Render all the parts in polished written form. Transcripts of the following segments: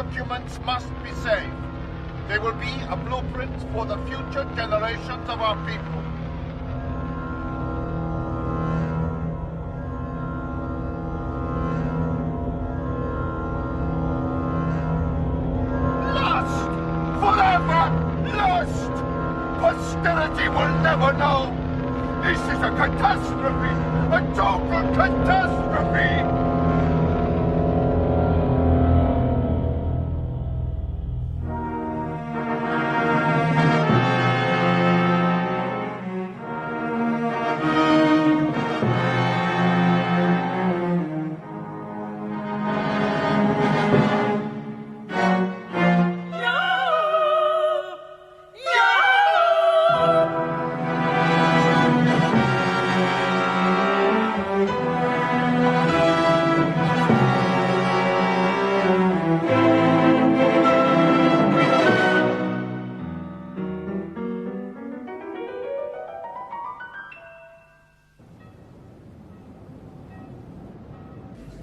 documents must be saved. They will be a blueprint for the future generations of our people. Lost! Forever lost! Posterity will never know! This is a catastrophe! A total catastrophe!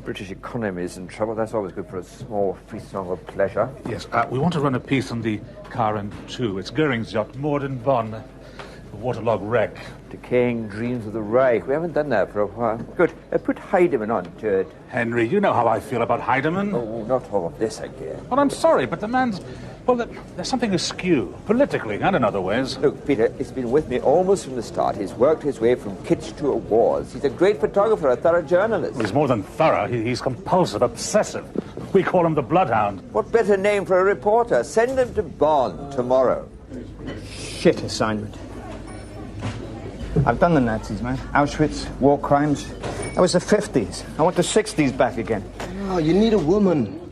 British economy is in trouble. That's always good for a small frisson of pleasure. Yes, we want to run a piece on the Karen 2. It's Goering's yacht, moored in Bonn. A waterlogged wreck. Decaying dreams of the Reich. We haven't done that for a while. Good. Put Heidemann on to it. Henry, you know how I feel about Heidemann. Oh, not all of this again. Well, I'm sorry, but the man's... Well, there's something askew, politically and in other ways. Look, Peter, he's been with me almost from the start. He's worked his way from kitsch to awards. He's a great photographer, a thorough journalist. He's more than thorough. He's compulsive, obsessive. We call him the Bloodhound. What better name for a reporter? Send him to Bonn tomorrow. Shit assignment. I've done the Nazis, man. Auschwitz, war crimes. That was the 50s. I want the 60s back again. Oh, you need a woman.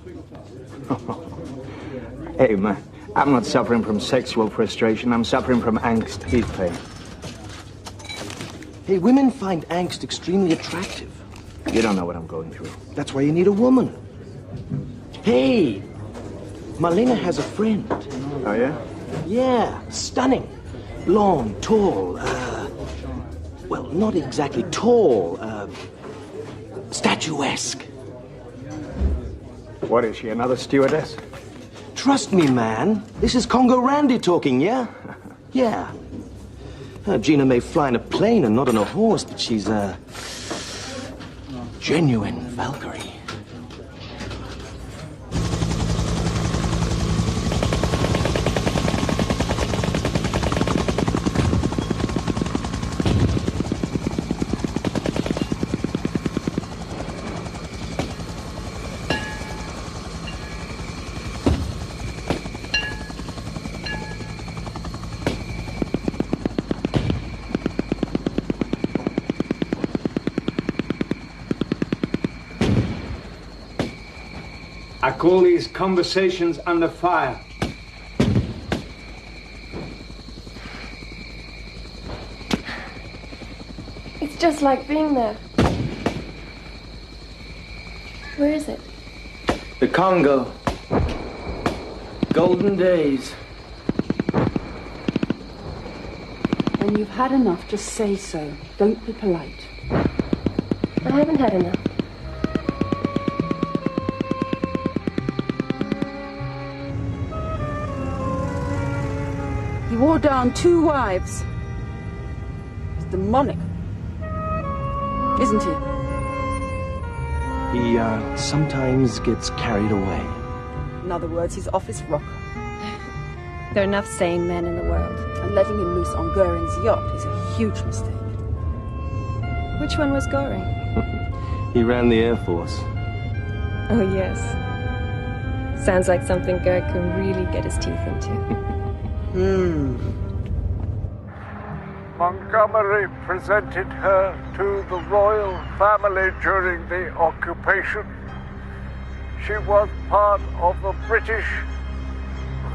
Hey, man, I'm not suffering from sexual frustration. I'm suffering from angst. He's pain. Hey, women find angst extremely attractive. You don't know what I'm going through. That's why you need a woman. Hey, Marlena has a friend. Oh, yeah? Yeah, stunning. Blonde, tall, well, not exactly tall, statuesque. What is she, another stewardess? Trust me, man. This is Congo Randy talking, yeah? Yeah. Gina may fly in a plane and not on a horse, but she's a genuine Valkyrie. I call these conversations under fire. It's just like being there. Where is it? The Congo. Golden days. When you've had enough, just say so. Don't be polite. I haven't had enough. He wore down 2 wives. He's demonic. Isn't he? He, sometimes gets carried away. In other words, he's off his rocker. There are enough sane men in the world. And letting him loose on Goering's yacht is a huge mistake. Which one was Goering? He ran the Air Force. Oh, yes. Sounds like something Goering can really get his teeth into. Montgomery presented her to the royal family during the occupation. She was part of the British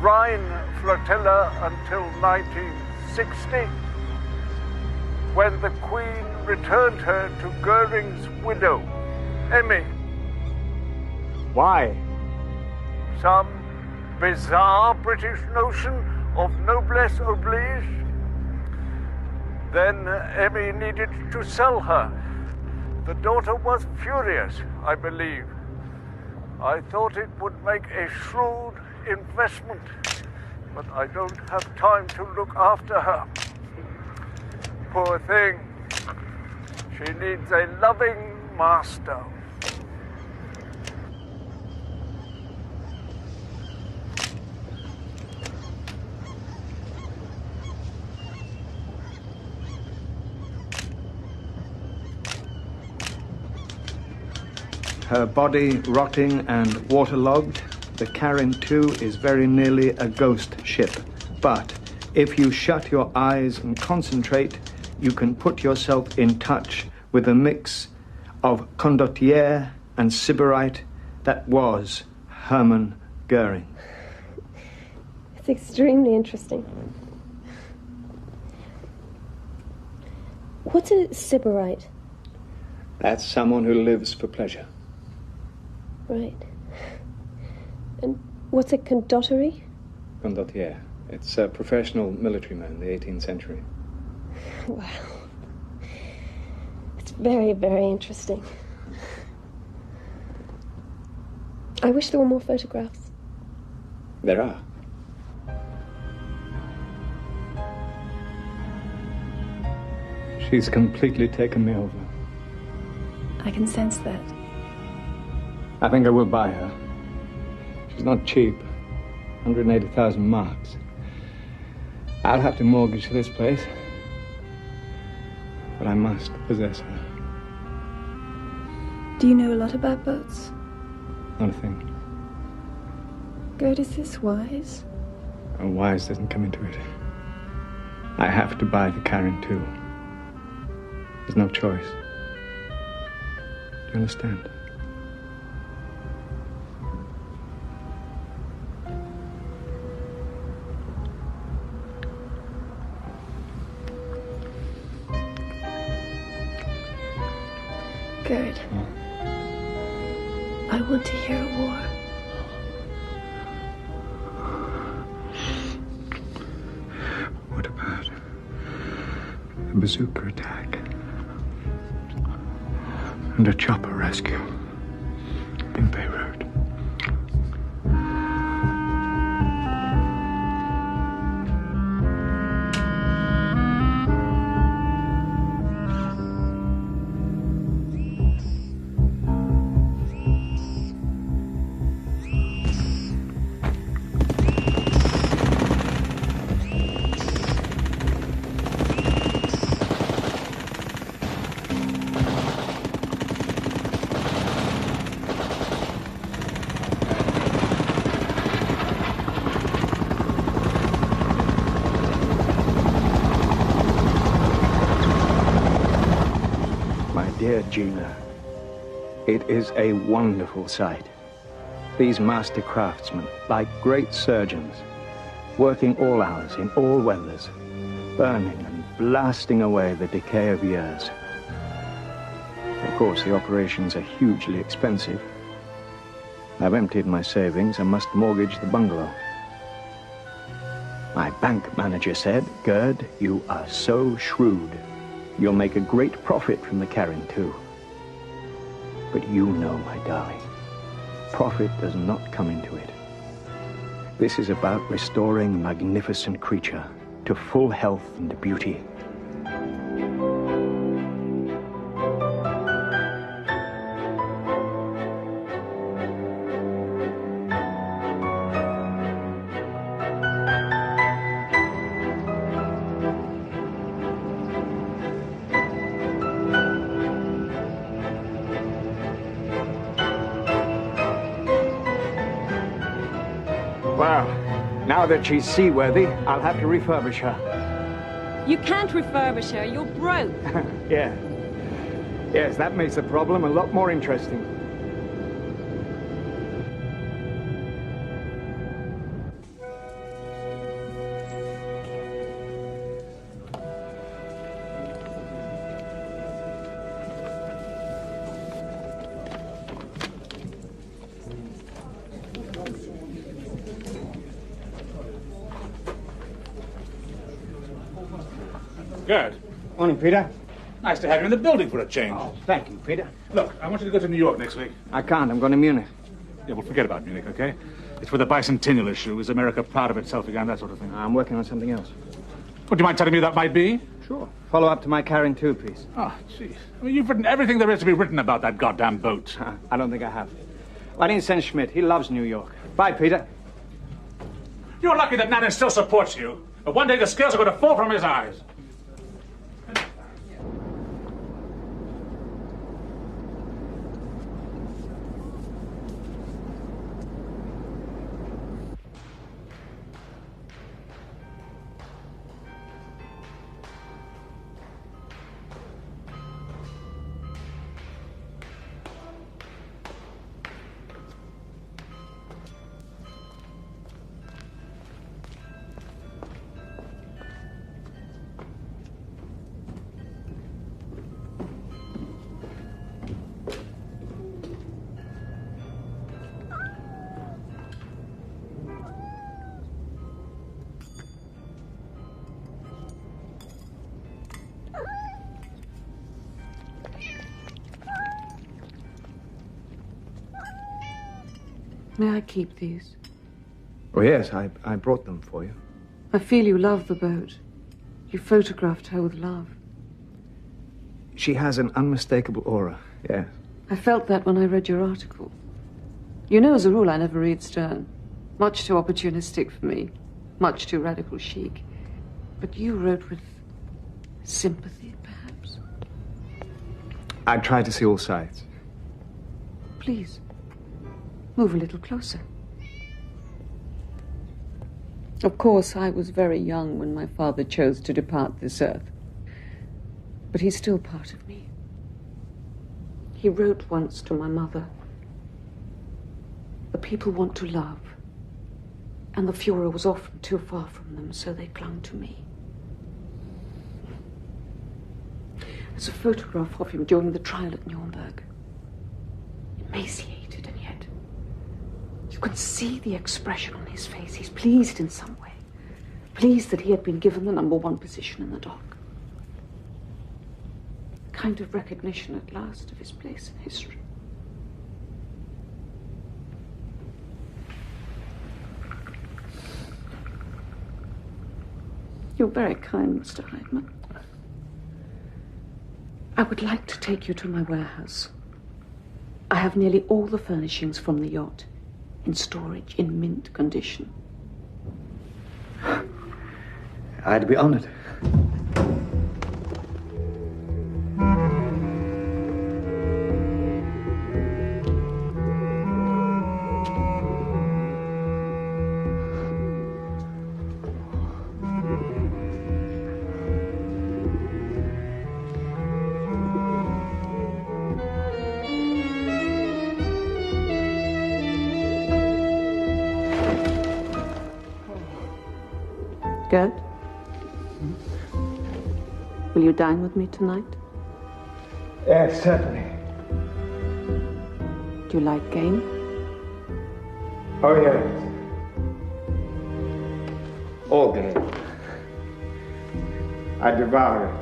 Rhine flotilla until 1960, when the Queen returned her to Goering's widow, Emmy. Why? Some bizarre British notion of noblesse oblige. Then Emmy needed to sell her. The daughter was furious, I believe. I thought it would make a shrewd investment, but I don't have time to look after her. Poor thing. She needs a loving master. Her body rotting and waterlogged, the Karin II is very nearly a ghost ship. But if you shut your eyes and concentrate, you can put yourself in touch with a mix of condottiere and sybarite that was Hermann Goering. It's extremely interesting. What's a sybarite? That's someone who lives for pleasure. Right. And what's a condottiere? Condottiere. It's a professional military man in the 18th century. Wow. It's very, very interesting. I wish there were more photographs. There are. She's completely taken me over. I can sense that. I think I will buy her. She's not cheap. 180,000 marks. I'll have to mortgage this place. But I must possess her. Do you know a lot about boats? Not a thing. Gerd, is this wise? Oh, wise doesn't come into it. I have to buy the Karin II. There's no choice. Do you understand? Gerd, I want to hear a war. What about a bazooka attack and a chopper rescue in Beirut? Dear Gina, it is a wonderful sight. These master craftsmen, like great surgeons, working all hours in all weathers, burning and blasting away the decay of years. Of course, the operations are hugely expensive. I've emptied my savings and must mortgage the bungalow. My bank manager said, Gerd, you are so shrewd. You'll make a great profit from the Karin II. But you know, my darling, profit does not come into it. This is about restoring a magnificent creature to full health and beauty. Well, now that she's seaworthy, I'll have to refurbish her. You can't refurbish her. You're broke. Yeah. Yes, that makes the problem a lot more interesting. Gerd. Morning, Peter. Nice to have you in the building for a change. Oh, thank you, Peter. Look, I want you to go to New York next week. I can't. I'm going to Munich. Yeah, well, forget about Munich, okay? It's for the bicentennial issue. Is America proud of itself again? That sort of thing. I'm working on something else. Would you mind telling me who that might be? Sure. Follow up to my Carrying 2 piece. Oh, jeez. I mean, you've written everything there is to be written about that goddamn boat. I don't think I have. Why didn't you send Schmidt? He loves New York. Bye, Peter. You're lucky that Nannon still supports you. But one day the scales are going to fall from his eyes. May I keep these? Oh, yes, I brought them for you. I feel you love the boat. You photographed her with love. She has an unmistakable aura, yes. I felt that when I read your article. You know, as a rule, I never read Stern. Much too opportunistic for me. Much too radical chic. But you wrote with sympathy, perhaps? I tried to see all sides. Please, move a little closer. Of course, I was very young when my father chose to depart this earth. But he's still part of me. He wrote once to my mother, "The people want to love, and the Fuhrer was often too far from them, so they clung to me." There's a photograph of him during the trial at Nuremberg. Emaciated, and yet you can see the expression on his face. He's pleased in some way. Pleased that he had been given the #1 position in the dock. A kind of recognition at last of his place in history. You're very kind, Mr. Heidman. I would like to take you to my warehouse. I have nearly all the furnishings from the yacht in storage in mint condition. I'd be honored. Gerd? Will you dine with me tonight? Yes, certainly. Do you like game? Oh, yes. All game. I devour it.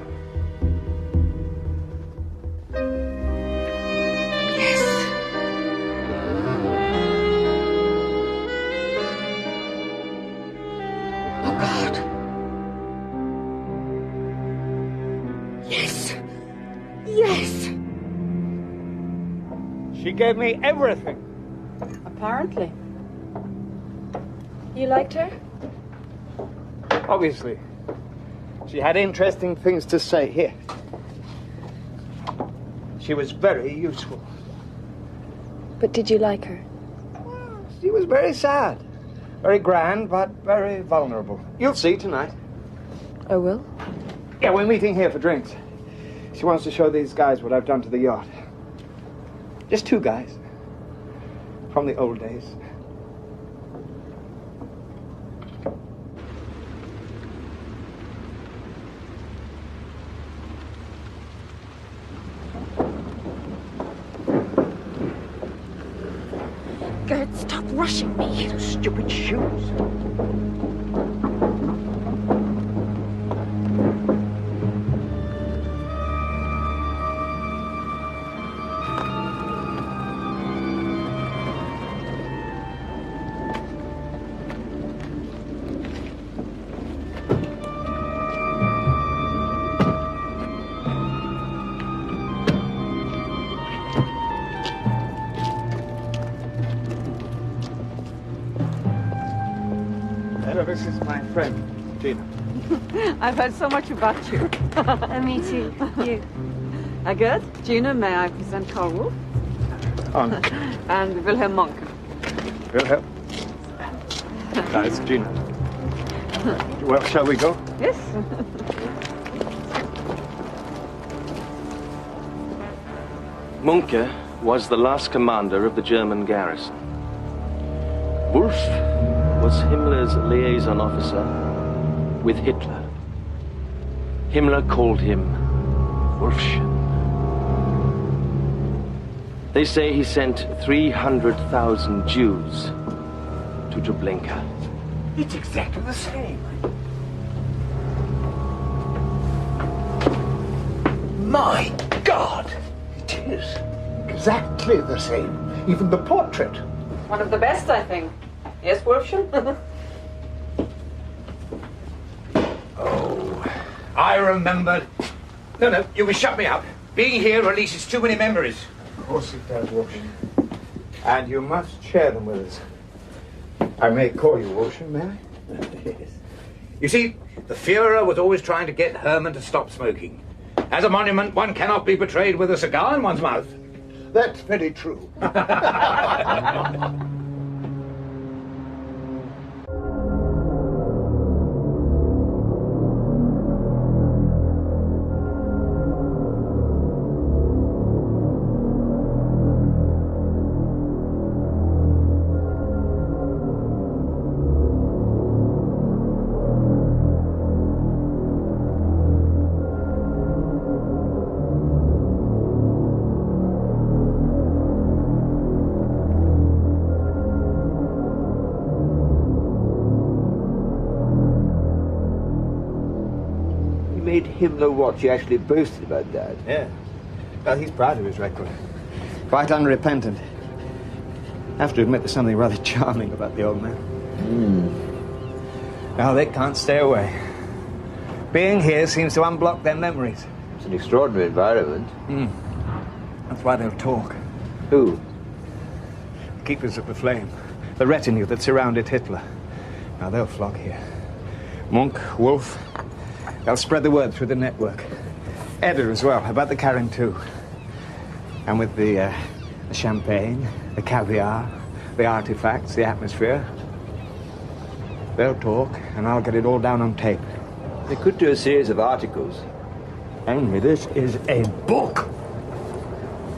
She gave me everything. Apparently. You liked her? Obviously. She had interesting things to say. Here. She was very useful. But did you like her? She was very sad. Very grand, but very vulnerable. You'll see tonight. I will. Yeah, we're meeting here for drinks. She wants to show these guys what I've done to the yacht. Just 2 guys. From the old days. Gerd, stop rushing me. Those stupid shoes. friend, Gina. I've heard so much about you. Me too. You. Good. Gina, may I present Carl Wolf? And Wilhelm Monk. Wilhelm. Nice, Gina. Well, shall we go? Yes. Munke was the last commander of the German garrison. Wolf was Himmler's liaison officer with Hitler. Himmler called him Wolfchen. They say he sent 300,000 Jews to Treblinka. It's exactly the same. My God! It is exactly the same. Even the portrait. One of the best, I think. Yes, Wolfchen? Oh, I remembered. No, you can shut me up. Being here releases too many memories. Of course it does, Wolfchen. And you must share them with us. I may call you Wolfchen, may I? Yes. You see, the Führer was always trying to get Hermann to stop smoking. As a monument, one cannot be betrayed with a cigar in one's mouth. That's very true. Himmler watch. He actually boasted about that. Yeah. Well, he's proud of his record. Quite unrepentant. I have to admit there's something rather charming about the old man. Now they can't stay away. Being here seems to unblock their memories. It's an extraordinary environment. That's why they'll talk. Who? Keepers of the flame. The retinue that surrounded Hitler. Now they'll flock here. Monk, Wolf. They'll spread the word through the network. Edda as well, about the Karen too. And with the champagne, the caviar, the artifacts, the atmosphere. They'll talk, and I'll get it all down on tape. They could do a series of articles. Henry, this is a book.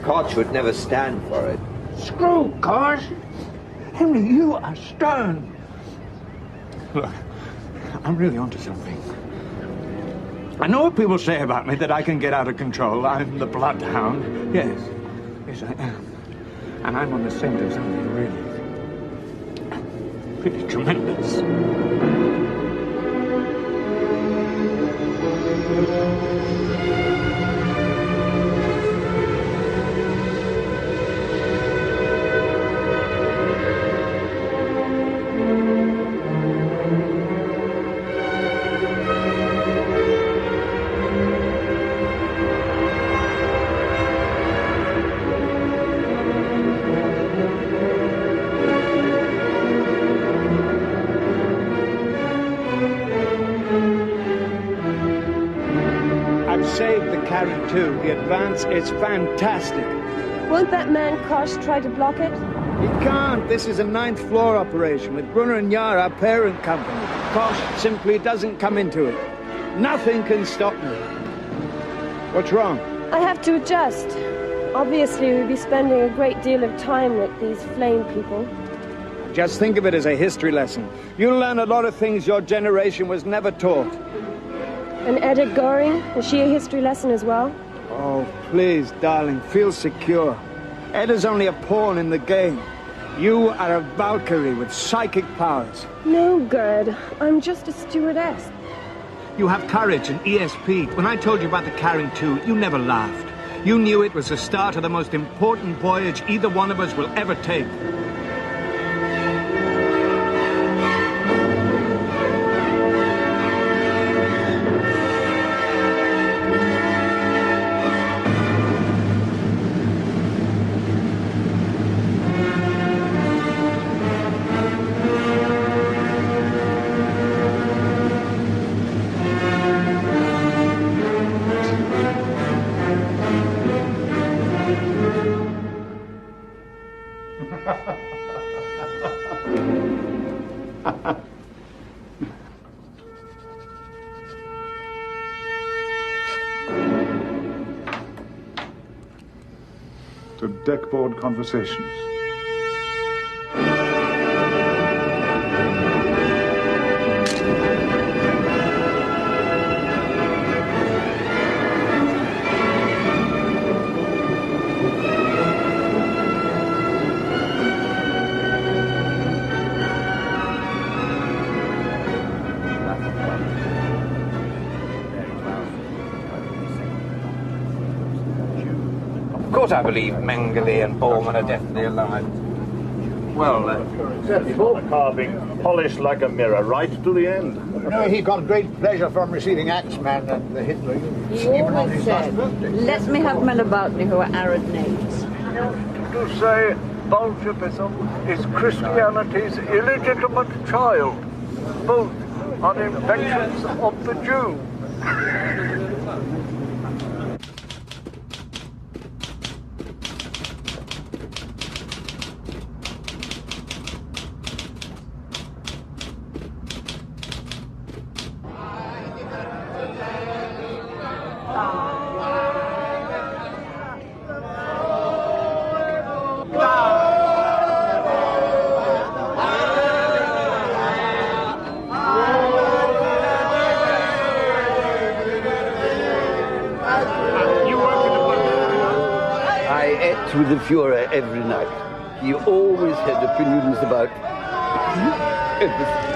Koch would never stand for it. Screw Koch. Henry, you are stern. Look, I'm really onto something. I know what people say about me, that I can get out of control. I'm the bloodhound. Yes, I am. And I'm on the scent of something really pretty tremendous. The advance is fantastic. Won't that man Koch try to block it? He can't. This is a 9th floor operation with Brunner and Jahr, our parent company. Koch simply doesn't come into it. Nothing can stop me. What's wrong? I have to adjust. Obviously, we'll be spending a great deal of time with these flame people. Just think of it as a history lesson. You'll learn a lot of things your generation was never taught. And Edda Goring, is she a history lesson as well? Oh, please, darling, feel secure. Edda's only a pawn in the game. You are a Valkyrie with psychic powers. No, Gerd. I'm just a stewardess. You have courage and ESP. When I told you about the Karen II, you never laughed. You knew it was the start of the most important voyage either one of us will ever take. to deckboard conversations. Of course I believe Mengele and Bormann are definitely alive. Well, the carving polished like a mirror right to the end. No, he got great pleasure from receiving Axeman and the Hitler Youth, He even on always his last said, birthday. let me have men about me who are arid names. To say Bolshevism is Christianity's illegitimate child. Both are inventions of the Jew. With the Führer every night. He always had opinions about everything.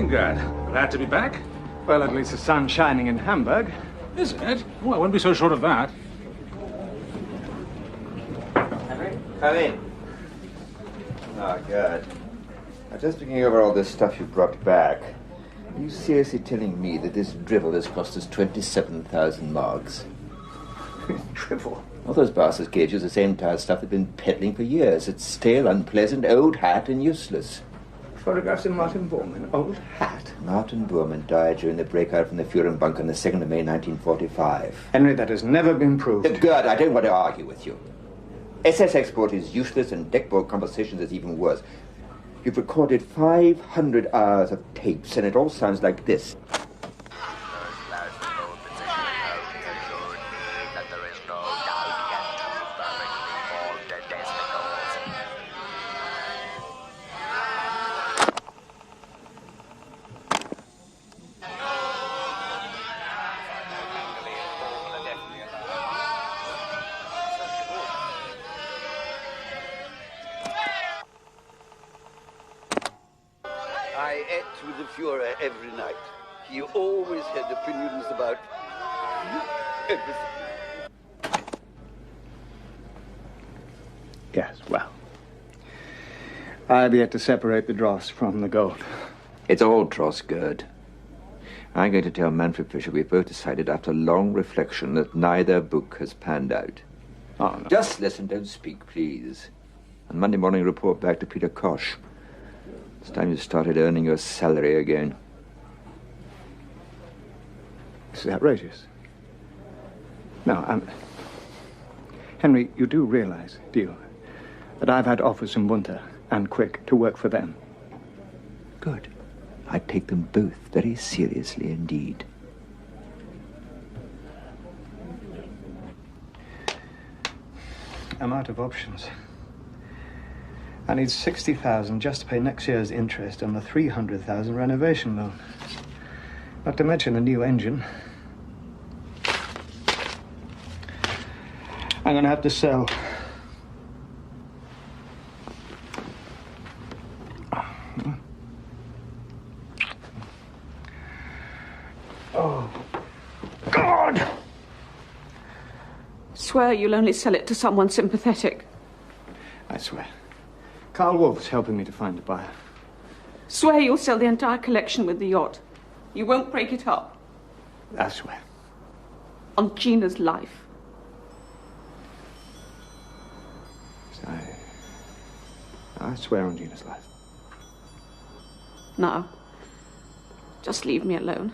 Glad to be back. Well, at least the sun's shining in Hamburg. Is it? Oh, I wouldn't be so sure of that. Henry, come in. Oh, God. I'm just thinking over all this stuff you brought back. Are you seriously telling me that this drivel has cost us 27,000 marks? Drivel? All those bastards gave you the same tired stuff they've been peddling for years. It's stale, unpleasant, old hat, and useless. Photographs of Martin Bormann, old hat. Martin Bormann died during the breakout from the Führer bunker on the 2nd of May, 1945. Henry, that has never been proved. Good, I don't want to argue with you. SS export is useless and deckboard conversations is even worse. You've recorded 500 hours of tapes and it all sounds like this. I ate with the Führer every night. He always had opinions about everything. Yes, well. I've yet to separate the dross from the gold. It's all dross, Gerd. I'm going to tell Manfred Fischer we've both decided after long reflection that neither book has panned out. Oh, no. Just listen, don't speak, please. On Monday morning, report back to Peter Kosch. It's time you started earning your salary again. This is outrageous. No, Henry, you do realize, do you, that I've had offers from Bunter and Quick to work for them? Good. I take them both very seriously indeed. I'm out of options. I need 60,000 just to pay next year's interest on the 300,000 renovation loan. Not to mention the new engine. I'm going to have to sell. Oh, God! Swear you'll only sell it to someone sympathetic. I swear. Carl Wolf's helping me to find a buyer. Swear you'll sell the entire collection with the yacht. You won't break it up. I swear. On Gina's life. I swear on Gina's life. Now, just leave me alone.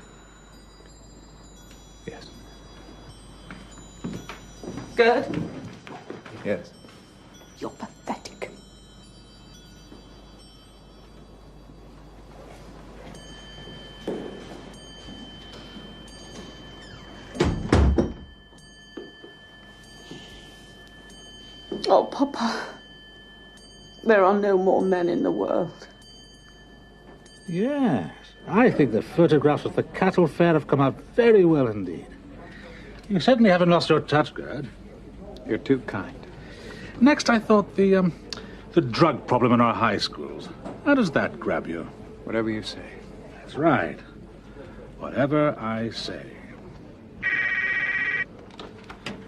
Yes. Gerd? Yes. You're pathetic. Oh, Papa. There are no more men in the world. Yes, I think the photographs of the cattle fair have come out very well indeed. You certainly haven't lost your touch, Gerd. You're too kind. Next, I thought the drug problem in our high schools. How does that grab you? Whatever you say. That's right. Whatever I say.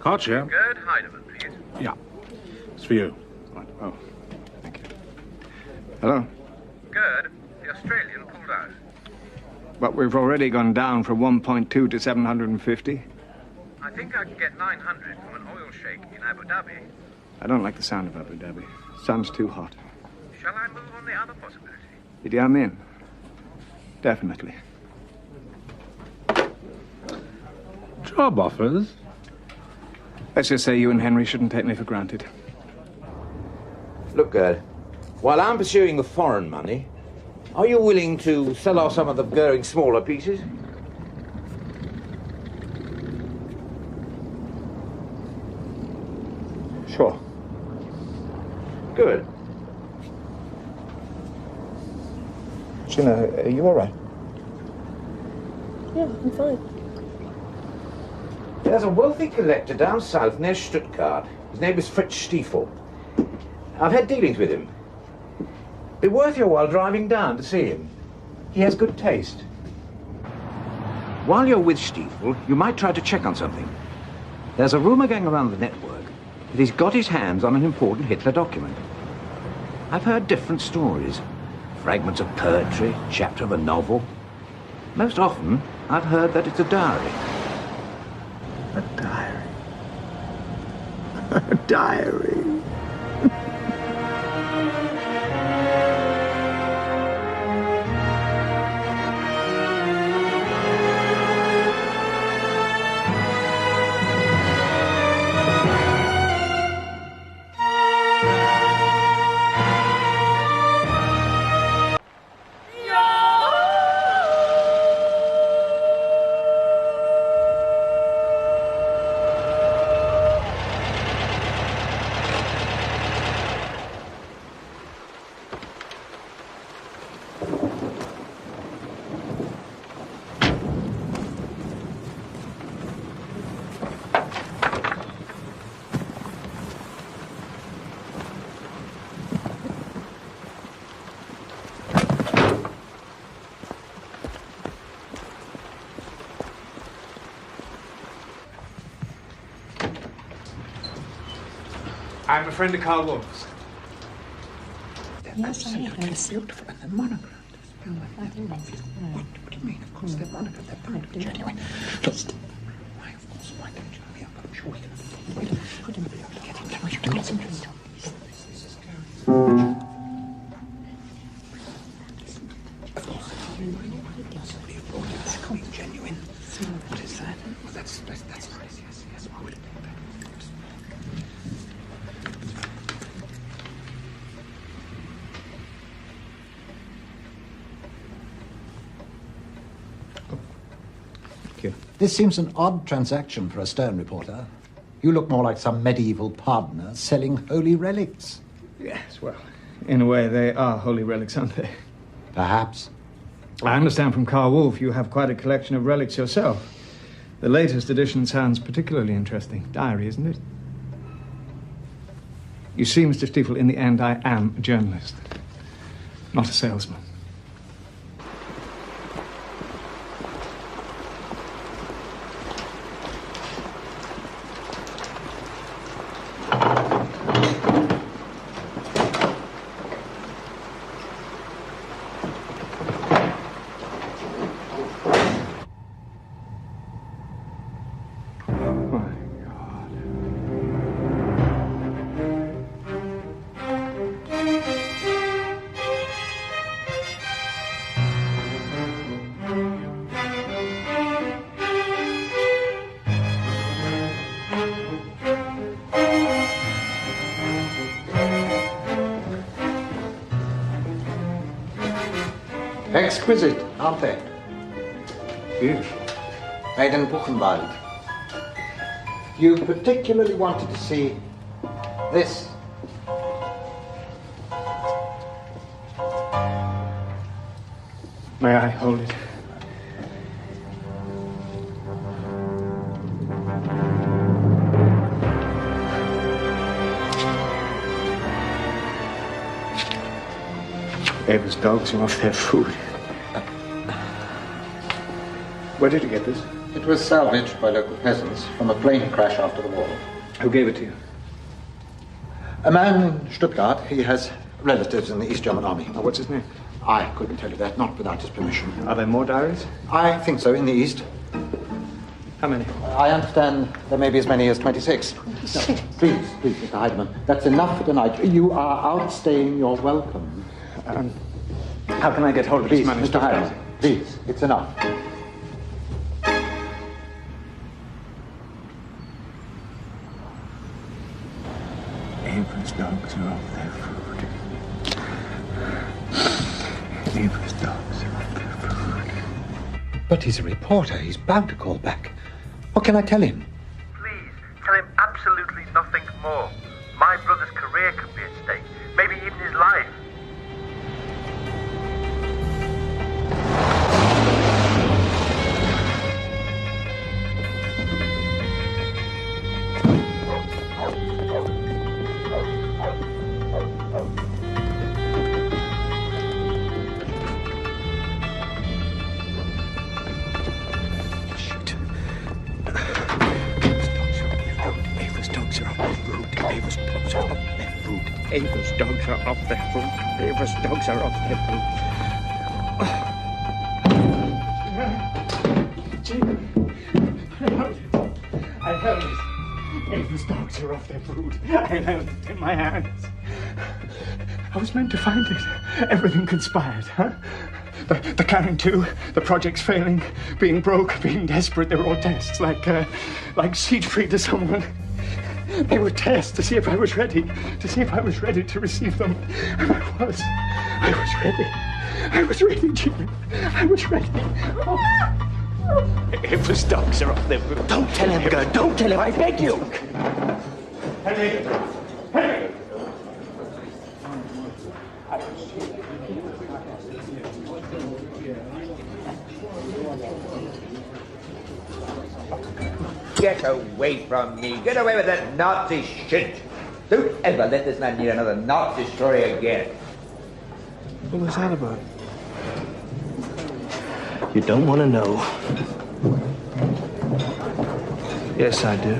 Koch here. Gerd Heidemann, please. Yeah. It's for you. What? Oh, thank you. Hello? Gerd, the Australian pulled out. But we've already gone down from 1.2 to 750. I think I can get 900 from an oil sheikh in Abu Dhabi. I don't like the sound of Abu Dhabi. Sounds too hot. Shall I move on the other possibility? Idi Amin. Definitely. Job offers? Let's just say you and Henry shouldn't take me for granted. Look, Gerd, while I'm pursuing the foreign money, are you willing to sell off some of the Goering smaller pieces? Sure. Good. Gina, are you all right? Yeah, I'm fine. There's a wealthy collector down south near Stuttgart. His name is Fritz Stiefel. I've had dealings with him. Be worth your while driving down to see him. He has good taste. While you're with Stiefel, you might try to check on something. There's a rumour going around the network that he's got his hands on an important Hitler document. I've heard different stories. Fragments of poetry, chapter of a novel. Most often, I've heard that it's a diary. A diary. A diary. I'm a friend of Karl Wolf's. Yes, I am. It's beautiful and they're monogrammed. What do you mean? Of course they're monogrammed. They're perfectly genuine. Just why, of course, why don't you hurry up? I'm sure we can put him get him down. You concentrate. Of course. Possibly abroad. It's quite genuine. What is that? Well, that's nice. Yes. Why would it be that? This seems an odd transaction for a Stern reporter. You look more like some medieval pardoner selling holy relics. Yes, well, in a way they are holy relics, aren't they? Perhaps. I understand from Karl Wolf you have quite a collection of relics yourself. The latest edition sounds particularly interesting. Diary, isn't it? You see, Mr. Stiefel, in the end I am a journalist, not a salesman. Exquisite, aren't they? Beautiful. Made in Buchenwald. You particularly wanted to see this. May I hold it? Ava's dogs are off their food. Where did you get this? It was salvaged by local peasants from a plane crash after the war. Who gave it to you? A man in Stuttgart. He has relatives in the East German army. Oh, what's his name? I couldn't tell you that, not without his permission. Are there more diaries? I think so, in the East. How many? I understand there may be as many as 26. 26? No, please, Mr. Heidemann. That's enough for tonight. You are outstaying your welcome. How can I get hold of this man? Mr. Heidemann, please, it's enough. Ava's dogs are off their food. Ava's dogs are off their food. But he's a reporter. He's bound to call back. What can I tell him? Please, tell him absolutely nothing more. My brother's career could be at stake. Maybe even his life. Ava's dogs are off their food. Ava's dogs are off their food. I held it. Ava's dogs are off their food. I held it in my hands. I was meant to find it. Everything conspired, huh? The carrying to, the project's failing, being broke, being desperate. They were all tests, like Siegfried to someone. They were tests to see if I was ready, to receive them. And I was ready. I was ready, Jimmy. I was ready. Oh. Ava's dogs are off their food. Don't tell him, Gerd. Don't tell him. I beg you. Henry. Get away from me. Get away with that Nazi shit. Don't ever let this man hear another Nazi story again. What was that about? You don't want to know. Yes, I do.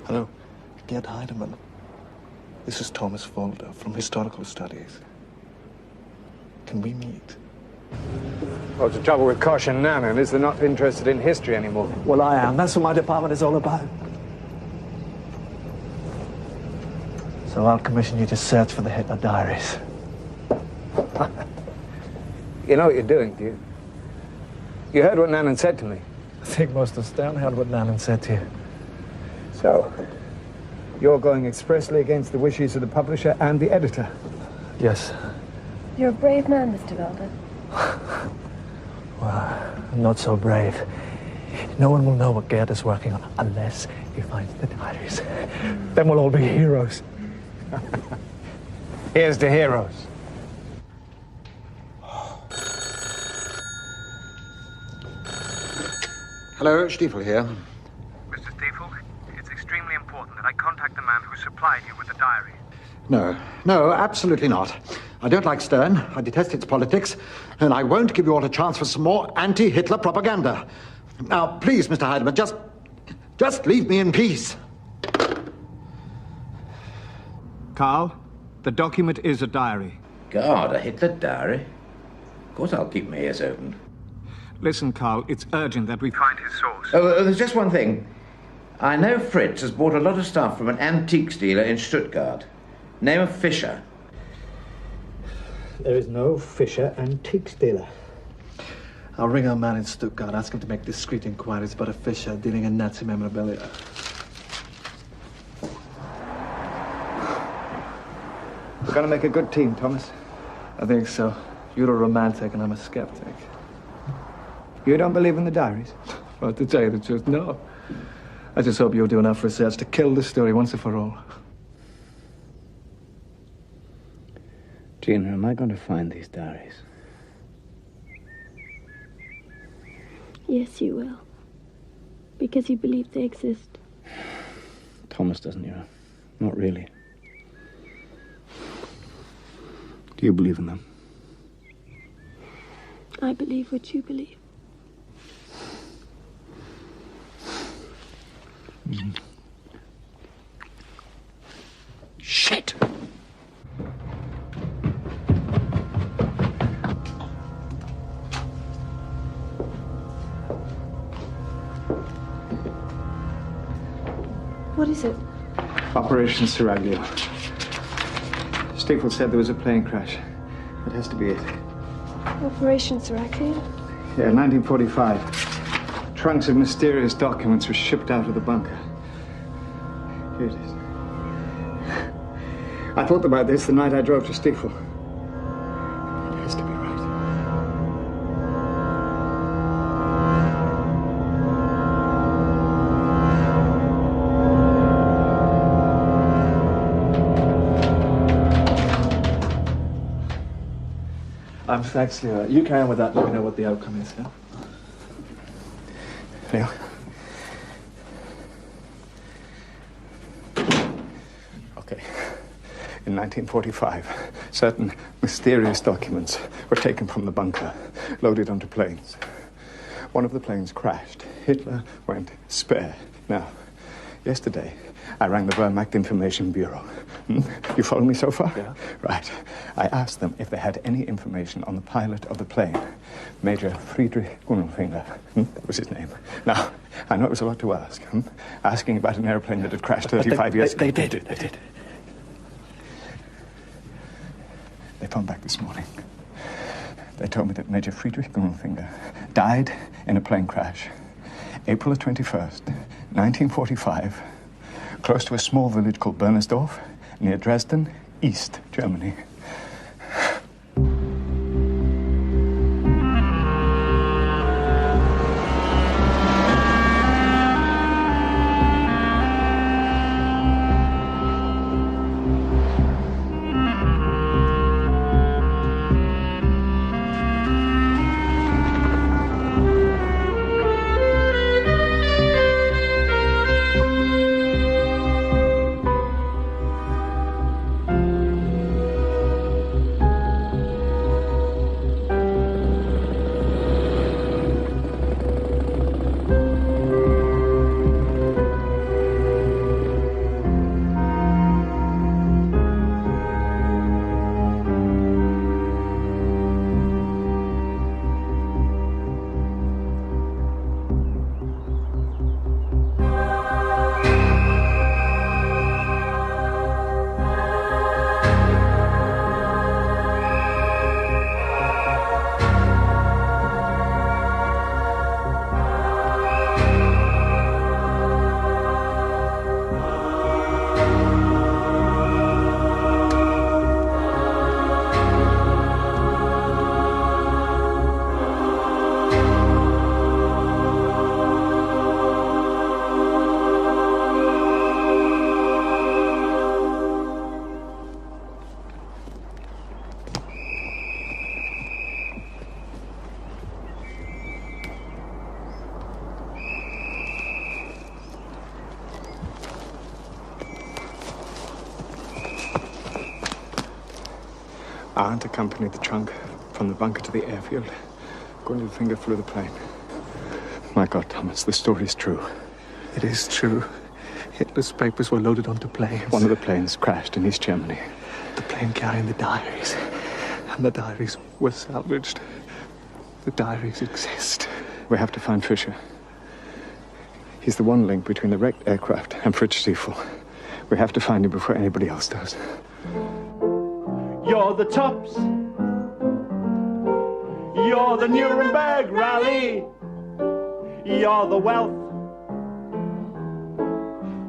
Hello, Gerd Heidemann. This is Thomas Volder from Historical Studies. Can we meet? What's the trouble with Kosh and Nanan is they're not interested in history anymore. Well, I am. That's what my department is all about. So I'll commission you to search for the Hitler Diaries. You know what you're doing, do you? You heard what Nanan said to me. I think most of Stern heard what Nanan said to you. So, you're going expressly against the wishes of the publisher and the editor? Yes. You're a brave man, Mr. Velder. Well, I'm not so brave. No one will know what Gerd is working on unless he finds the diaries. Then we'll all be heroes. Here's to heroes. Hello, Stiefel here. Mr. Stiefel, it's extremely important that I contact the man who supplied you with the diary. No, absolutely not. I don't like Stern, I detest its politics, and I won't give you all a chance for some more anti-Hitler propaganda. Now, please, Mr. Heidemann, just leave me in peace. Carl, the document is a diary. God, a Hitler diary? Of course I'll keep my ears open. Listen, Carl, it's urgent that we find his source. Oh, there's just one thing. I know Fritz has bought a lot of stuff from an antiques dealer in Stuttgart. Name of Fischer. There is no Fischer antiques dealer. I'll ring our man in Stuttgart, ask him to make discreet inquiries about a Fischer dealing in Nazi memorabilia. We're going to make a good team, Thomas. I think so. You're a romantic and I'm a skeptic. You don't believe in the diaries? Well, to tell you the truth, no. I just hope you'll do enough research to kill the story once and for all. Gina, am I going to find these diaries? Yes, you will. Because you believe they exist. Thomas doesn't, you know. Not really. Do you believe in them? I believe what you believe. Shit! What is it? Operation Seraglio. Stiefel said there was a plane crash. That has to be it. Operation Seraglio? Yeah, 1945. Trunks of mysterious documents were shipped out of the bunker. Here it is. I thought about this the night I drove to Stiefel. It has to be right. Thanks, Leo. You carry on with that. Let me know what the outcome is, yeah? Leo? Okay. In 1945, certain mysterious documents were taken from the bunker, loaded onto planes. One of the planes crashed. Hitler went spare. Now, yesterday, I rang the Wehrmacht Information Bureau. You follow me so far? Yeah. Right. I asked them if they had any information on the pilot of the plane, Major Friedrich Unelfinger. That was his name. Now, I know it was a lot to ask. Asking about an airplane that had crashed 35 years ago. They did. They phoned back this morning. They told me that Major Friedrich Unelfinger died in a plane crash, April 21st, 1945, close to a small village called Bernersdorf, near Dresden, East Germany. Arndt accompanied the trunk from the bunker to the airfield. Unelfinger flew the plane. My God, Thomas, the story's true. It is true. Hitler's papers were loaded onto planes. One of the planes crashed in East Germany. The plane carrying the diaries. And the diaries were salvaged. The diaries exist. We have to find Fischer. He's the one link between the wrecked aircraft and Fritz Stiefel. We have to find him before anybody else does. You're the tops. You're the Nuremberg Rally. You're the wealth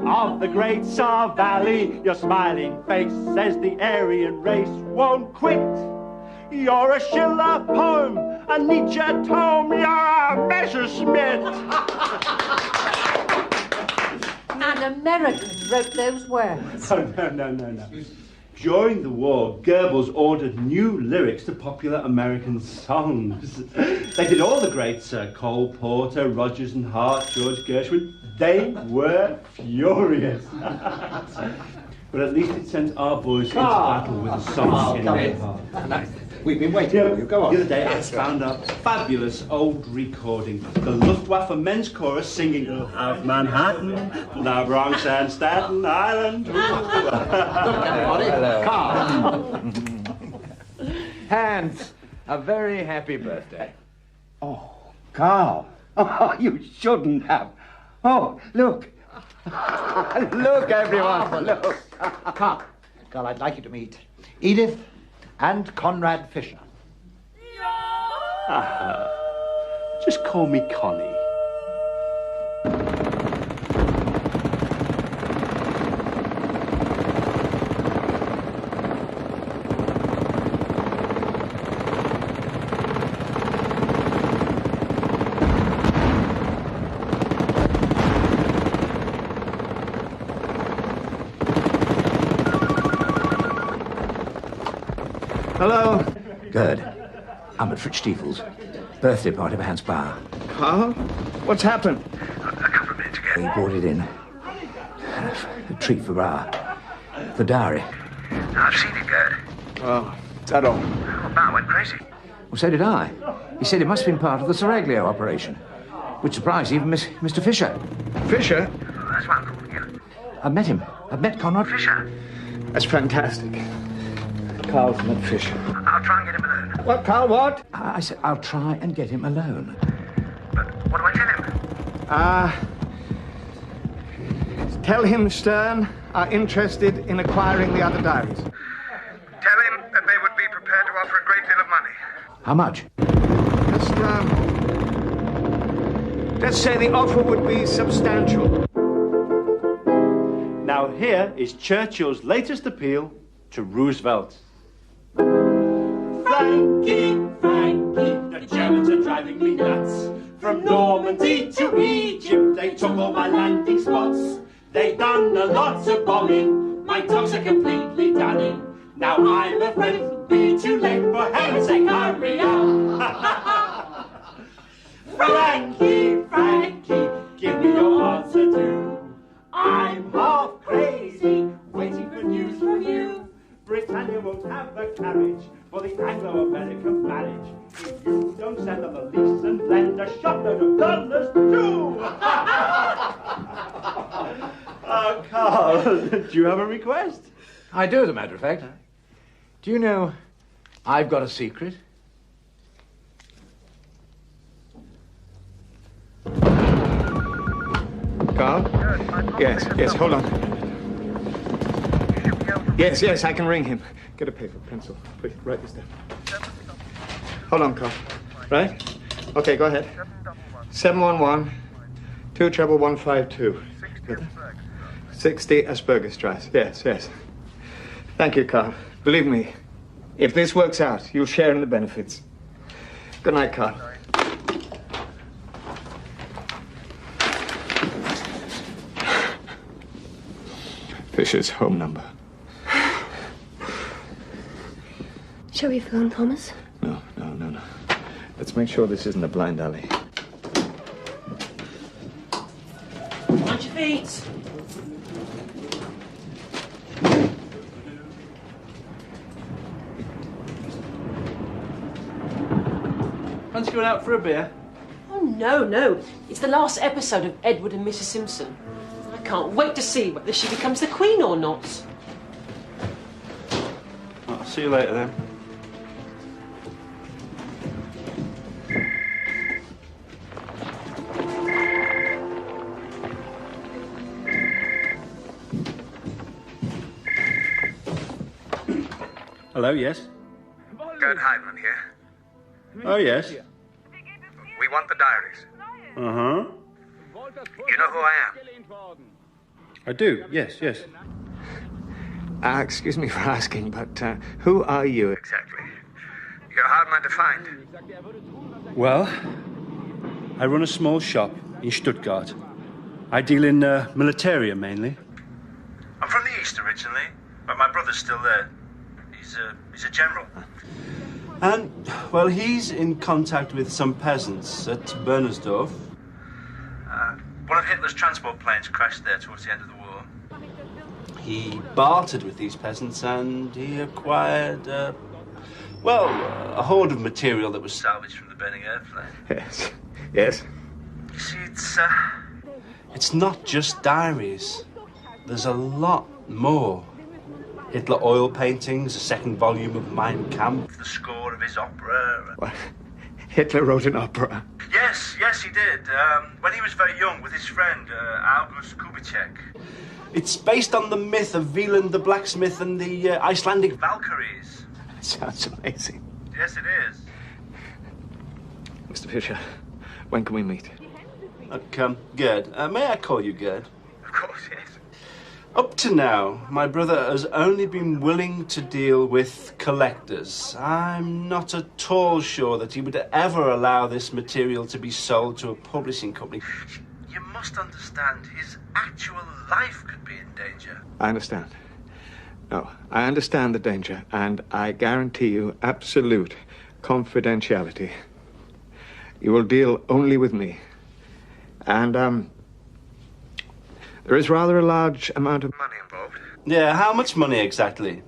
of the great Saar Valley. Your smiling face says the Aryan race won't quit. You're a Schiller poem, a Nietzsche tome. You're a Messerschmitt. An American wrote those words. Oh, no. During the war, Goebbels ordered new lyrics to popular American songs. They did all the greats, Cole Porter, Rodgers and Hart, George Gershwin. They were furious. But at least it sent our boys into battle with a song in their heart. We've been waiting for you. Go on. The other day I found a fabulous old recording. The Luftwaffe men's chorus singing of Manhattan, now Bronx and Staten Island. Look, everybody. Carl. Hans, a very happy birthday. Oh, Carl. Oh, you shouldn't have. Oh, look. Look, everyone. Look. Carl, I'd like you to meet Edith and Konrad Fischer. Just call me Connie. Hello. Good. I'm at Fritz Stiefel's birthday party for Hans Bauer. Carl? What's happened? A couple of minutes ago. He brought it in. A treat for Bauer. The diary. I've seen it, Gerd. Oh, is that all? Oh, Bauer went crazy. Well, so did I. He said it must have been part of the Seraglio operation, which surprised even Mr. Fischer. Fischer? That's why I'm calling you. I've met him. I've met Konrad Fischer. That's fantastic. Carl's met Fischer. I'll try and get him alone. What, Carl, what? I said I'll try and get him alone. But what do I tell him? Tell him Stern are interested in acquiring the other diaries. Tell him that they would be prepared to offer a great deal of money. How much? Let's say the offer would be substantial. Now here is Churchill's latest appeal to Roosevelt. Frankie, the Germans are driving me nuts. From Normandy to Egypt, they took all my landing spots. They done a lot of bombing, my dogs are completely done in. Now I'm afraid it'll be too late, for heaven's sake, hurry up. Frankie, give me your answer too. I'm half crazy, waiting for news from you. Britannia won't have a carriage for the Anglo-American marriage if you don't send them the lease and lend a shopload of dollars too. Oh, Carl, do you have a request? I do, as a matter of fact. Do you know I've got a secret? Carl? Yes, hold on. Yes, I can ring him. Get a paper, pencil. Please, write this down. Hold on, Carl. Right? Okay, go ahead. 711-21152. 60 Aspergerstrasse. Yes. Thank you, Carl. Believe me, if this works out, you'll share in the benefits. Good night, Carl. Fisher's home number. Shall we phone Thomas? No. Let's make sure this isn't a blind alley. Watch your feet. Fancy going out for a beer? Oh, no. It's the last episode of Edward and Mrs. Simpson. I can't wait to see whether she becomes the Queen or not. I'll see you later then. Hello, yes? Gerd Heidemann here. Oh, yes. We want the diaries. Uh-huh. You know who I am? I do, yes, yes. Excuse me for asking, but who are you? Exactly. You're a hard man to find. Well, I run a small shop in Stuttgart. I deal in militaria mainly. I'm from the East originally, but my brother's still there. He's a general. And, well, he's in contact with some peasants at Bernersdorf. One of Hitler's transport planes crashed there towards the end of the war. He bartered with these peasants and he acquired, a hoard of material that was Salvaged from the burning airplane. Yes, yes. You see, It's not just diaries. There's a lot more. Hitler oil paintings, a second volume of Mein Kampf. The score of his opera. What? Hitler wrote an opera? Yes, he did. When he was very young with his friend, August Kubitschek. It's based on the myth of Wieland the blacksmith and the Icelandic Valkyries. It sounds amazing. Yes, it is. Mr. Fischer, when can we meet? Gerd. May I call you Gerd? Of course, yes. Up to now, my brother has only been willing to deal with collectors. I'm not at all sure that he would ever allow this material to be sold to a publishing company. You must understand, his actual life could be in danger. I understand. No, I understand the danger, and I guarantee you absolute confidentiality. You will deal only with me. And, there is rather a large amount of money involved. Yeah, how much money exactly?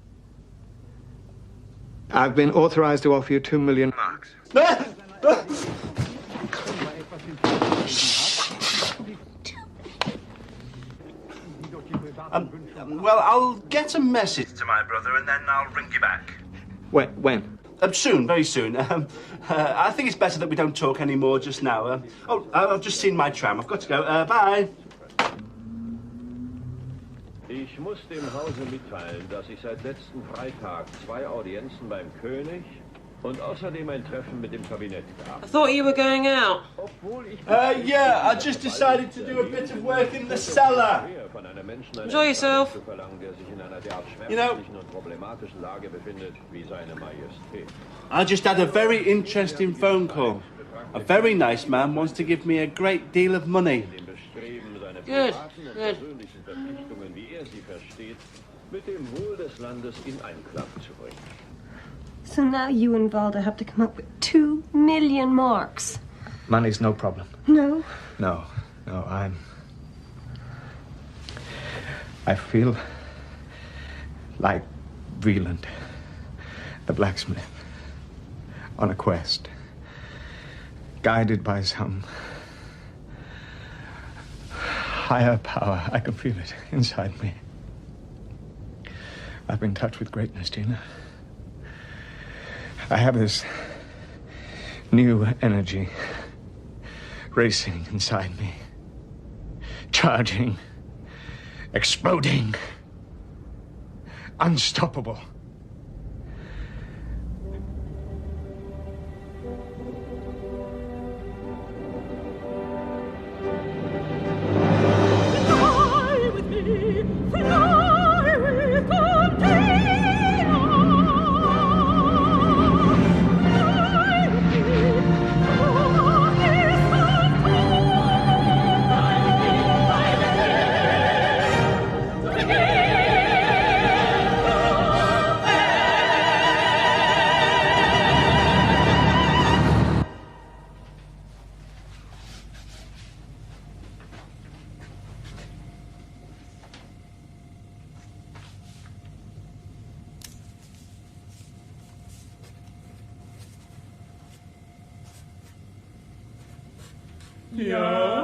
I've been authorized to offer you 2 million marks. Well, I'll get a message to my brother and then I'll ring you back. When? Soon, very soon. I think it's better that we don't talk anymore just now. I've just seen my tram. I've got to go. Bye. Ich muss dem Hause mitteilen, dass ich seit letzten Freitag 2 Audienzen beim König und außerdem ein Treffen mit dem Kabinett gab. I thought you were going out. Yeah, I just decided to do a bit of work in the cellar. Enjoy yourself. You know, I just had a very interesting phone call. A very nice man wants to give me a great deal of money. Good. So now you and Walder have to come up with 2 million marks. Money's no problem. No? No, I feel like Wieland, the blacksmith, on a quest, guided by some higher power. I can feel it inside me. I've been touched with greatness, Gina. I have this new energy racing inside me, charging, exploding, unstoppable. Ja.